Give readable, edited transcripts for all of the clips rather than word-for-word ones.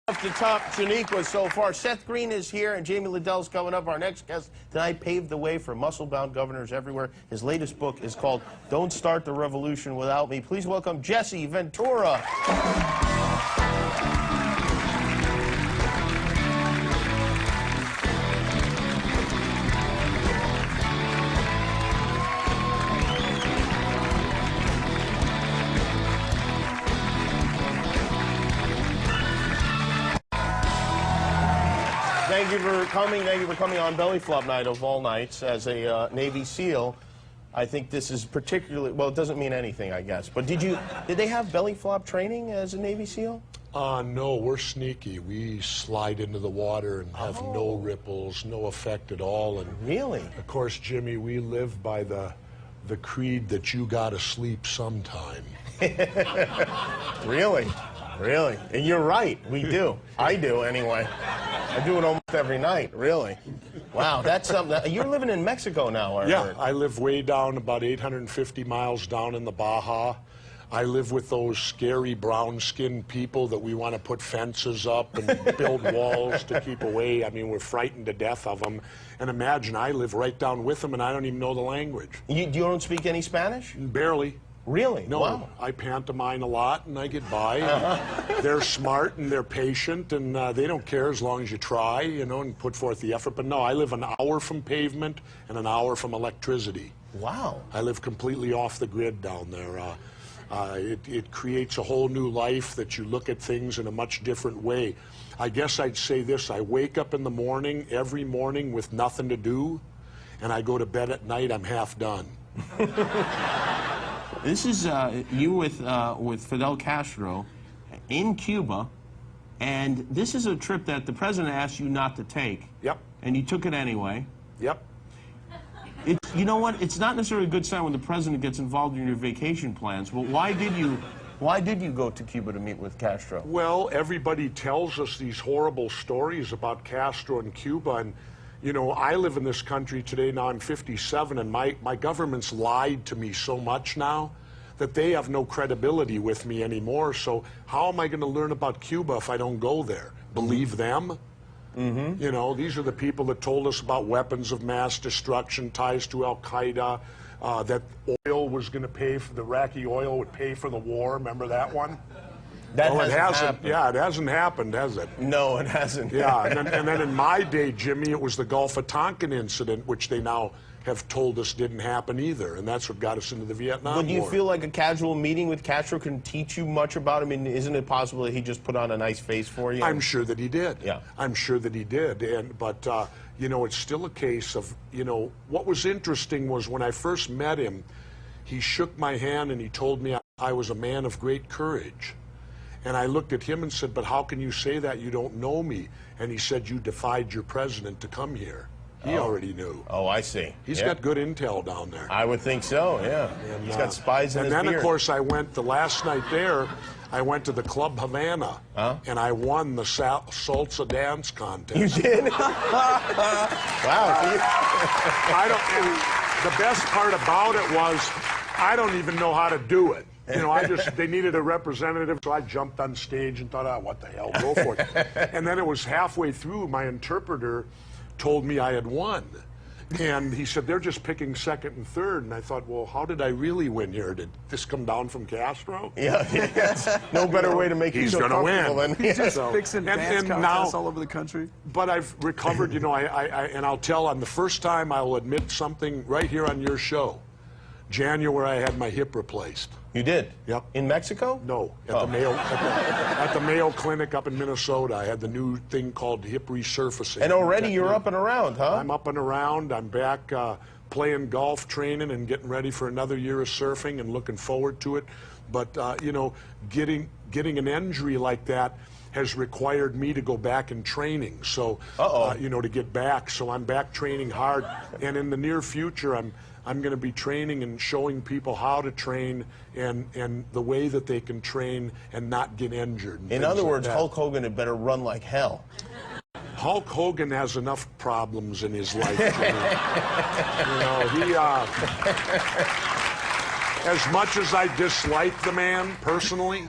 Off the top Shaniqua so far. Seth Green is here and Jamie Liddell's coming up. Our next guest tonight paved the way for muscle-bound governors everywhere. His latest book is called Don't Start the Revolution Without Me. Please welcome Jesse Ventura. Thank you for coming. Thank you for coming on Belly Flop Night of all nights as a Navy SEAL. I think this is particularly, well, it doesn't mean anything, I guess. But did they have belly flop training as a Navy SEAL? No, we're sneaky. We slide into the water and have no ripples, no effect at all. And really? Of course, Jimmy, we live by the creed that you gotta sleep sometime. Really? Really? And you're right, we do. I do, anyway. I do it almost every night, really. Wow, that's something. You're living in Mexico now, I heard. I live way down, about 850 miles down in the Baja. I live with those scary brown-skinned people that we want to put fences up and build walls to keep away. I mean, we're frightened to death of them. And imagine, I live right down with them, and I don't even know the language. You don't speak any Spanish? Barely. Really? No, wow. I pantomime a lot and I get by. They're smart and they're patient and they don't care as long as you try, you know, and put forth the effort. But no, I live an hour from pavement and an hour from electricity. Wow. I live completely off the grid down there. It creates a whole new life that you look at things in a much different way. I guess I'd say this, I wake up in the morning, every morning with nothing to do, and I go to bed at night, I'm half done. This is you with Fidel Castro in Cuba, and this is a trip that the president asked you not to take. Yep. And you took it anyway. Yep. You know what? It's not necessarily a good sign when the president gets involved in your vacation plans. But why did you go to Cuba to meet with Castro? Well, everybody tells us these horrible stories about Castro and Cuba, and you know, I live in this country today, now I'm 57, and my government's lied to me so much now that they have no credibility with me anymore. So how am I going to learn about Cuba if I don't go there? Believe them? Mm-hmm. You know, these are the people that told us about weapons of mass destruction, ties to Al-Qaeda, that oil was going to pay for, the Iraqi oil would pay for the war. Remember that one? That hasn't happened. Yeah, it hasn't happened, has it? No, it hasn't. Yeah, and then in my day, Jimmy, it was the Gulf of Tonkin incident, which they now have told us didn't happen either, and that's what got us into the Vietnam War. But do you feel like a casual meeting with Castro can teach you much about him? I mean, isn't it possible that he just put on a nice face for you? I'm sure that he did. Yeah. I'm sure that he did, but you know, it's still a case of, you know, what was interesting was when I first met him, he shook my hand and he told me I was a man of great courage. And I looked at him and said, but how can you say that? You don't know me. And he said, you defied your president to come here. He already knew. Oh, I see. He's got good intel down there. I would think so, yeah. And, he's got spies in his beard. And then, of course, I went, the last night there, I went to the Club Havana, and I won the salsa dance contest. You did? Wow. And the best part about it was, I don't even know how to do it. You know, they needed a representative, so I jumped on stage and thought, oh, what the hell, go for it. And then it was halfway through, my interpreter told me I had won. And he said, they're just picking second and third. And I thought, well, how did I really win here? Did this come down from Castro? Yeah, yes. No better way to make you so comfortable than he's just fixing dance contests all over the country. But I've recovered, you know, and I'll tell on the first time I will admit something right here on your show. January, I had my hip replaced. You did? Yep. In Mexico? No, at the Mayo Clinic up in Minnesota. I had the new thing called hip resurfacing. And already you're up and around, huh? I'm up and around. I'm back playing golf, training, and getting ready for another year of surfing and looking forward to it. But, you know, getting an injury like that has required me to go back in training. So, you know, to get back. So I'm back training hard. And in the near future, I'm going to be training and showing people how to train and the way that they can train and not get injured. In other words, Hulk Hogan had better run like hell. Hulk Hogan has enough problems in his life, Jimmy. You know, as much as I dislike the man personally,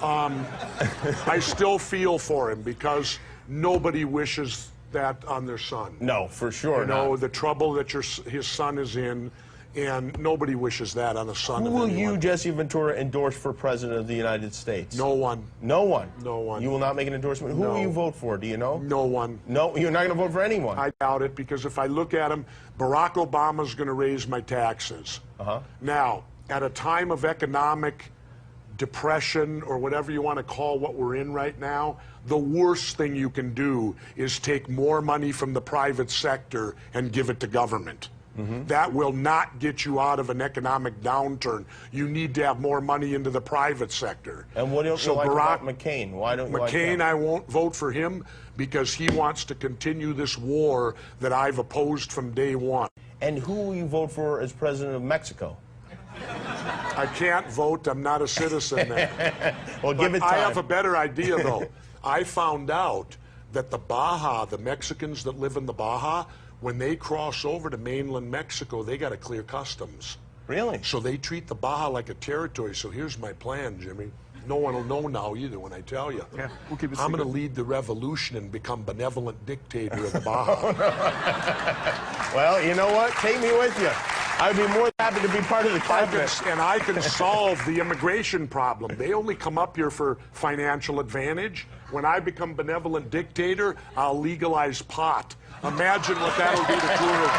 I still feel for him because nobody wishes that on their son. No, for sure. You know, the trouble that his son is in, and nobody wishes that on a son Who of will anyone. you, Jesse Ventura, endorse for president of the United States? No one. No one? No one. You will not make an endorsement? Who No. will you vote for? Do you know? No one. No, you're not going to vote for anyone? I doubt it, because if I look at him, Barack Obama's going to raise my taxes. Now, at a time of economic depression, or whatever you want to call what we're in right now, the worst thing you can do is take more money from the private sector and give it to government. That will not get you out of an economic downturn. You need to have more money into the private sector. And what don't you like about McCain? Why don't you like him? McCain, I won't vote for him because he wants to continue this war that I've opposed from day one. And who will you vote for as president of Mexico? I can't vote. I'm not a citizen there. Well, give it time. I have a better idea, though. I found out that the Baja, the Mexicans that live in the Baja, when they cross over to mainland Mexico, they got to clear customs. Really? So they treat the Baja like a territory. So here's my plan, Jimmy. No one will know now either when I tell you. Yeah, we'll keep it I'm secret. going to lead the revolution and become benevolent dictator of the Baja. Well, you know what? Take me with you. I'd be more than happy to be part of the cabinet. And I can solve the immigration problem. They only come up here for financial advantage. When I become benevolent dictator, I'll legalize pot. Imagine what that'll do to tourism.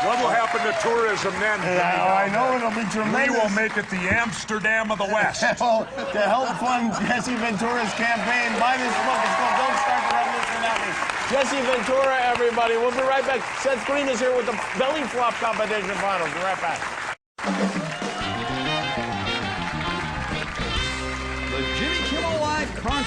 What will happen to tourism then? I know it'll be tremendous. We will make it the Amsterdam of the West. Well, to help fund Jesse Ventura's campaign, buy this book. It's called Don't Start the Revolution Without Me. Jesse Ventura, everybody. We'll be right back. Seth Green is here with the belly flop competition finals. Be right back. The Jimmy Kimmel Live concert.